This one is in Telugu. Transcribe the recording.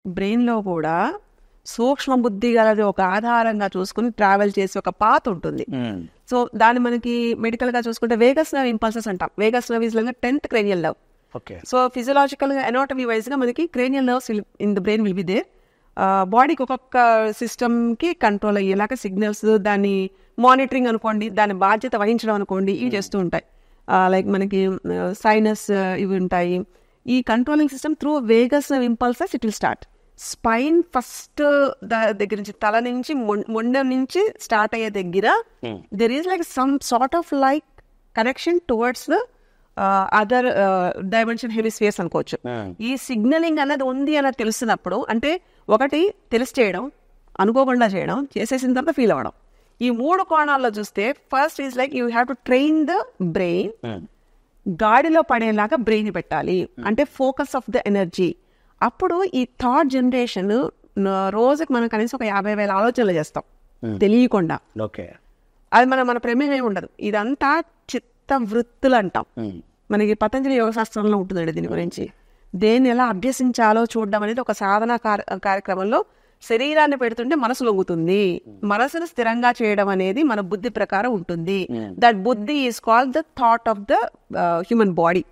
బ్రెయిన్ లో కూడా సూక్ష్మ బుద్ధి గలది ఒక ఆధారంగా చూసుకుని ట్రావెల్ చేసి ఒక పాత్ ఉంటుంది. సో దాన్ని మనకి మెడికల్ గా చూసుకుంటే వేగస్ నర్వ్ ఇంపల్సెస్ అంటాం. Vagus nerve is like 10th cranial nerve. So physiological గా ఎనాటమీ వైజ్ గా మనకి cranial nerves in the brain will be there. బాడీకి ఒక్కొక్క సిస్టమ్ కి కంట్రోల్ అయ్యేలాగా సిగ్నల్స్, దాన్ని మానిటరింగ్ అనుకోండి, దాని బాధ్యత వహించడం అనుకోండి, ఇవి చేస్తూ ఉంటాయి. లైక్ మనకి సైనస్ ఇవి ఉంటాయి. ఈ controlling system through Vegas nerve impulses it will start. Spine first దగ్గర నుంచి, తల నుంచి మొండెం నుంచి స్టార్ట్ అయ్యే దగ్గర there is like some sort of like connection towards the other dimension hemispheres అనుకోవచ్చు. ఈ సిగ్నలింగ్ అన్నది ఉంది అన్నది తెలుస్తున్నప్పుడు, అంటే ఒకటి తెలిసి చేయడం, అనుకోకుండా చేయడం, చేసేసిన తర్వాత ఫీల్ అవ్వడం, ఈ 3 కోణాల్లో చూస్తే first is like you have to train the brain. గాడిలో పడేలాగా బ్రెయిన్ పెట్టాలి, అంటే ఫోకస్ ఆఫ్ ద ఎనర్జీ. అప్పుడు ఈ థాట్ జనరేషన్ రోజుకి మనం కనీసం ఒక 50,000 ఆలోచనలు చేస్తాం తెలియకుండా. అది మన ప్రమేయం ఉండదు. ఇదంతా చిత్త వృత్తులు అంటాం. మనకి పతంజలి యోగ శాస్త్రంలో ఉంటుందండి దీని గురించి. దేన్ని ఎలా అభ్యసించాలో చూడడం అనేది ఒక సాధన కార్యక్రమంలో శరీరాన్ని పెడుతుంటే మనసు లొంగుతుంది. మనసును స్థిరంగా చేయడం అనేది మన బుద్ధి ప్రకారం ఉంటుంది. దట్ బుద్ధి is called the thought of the human body.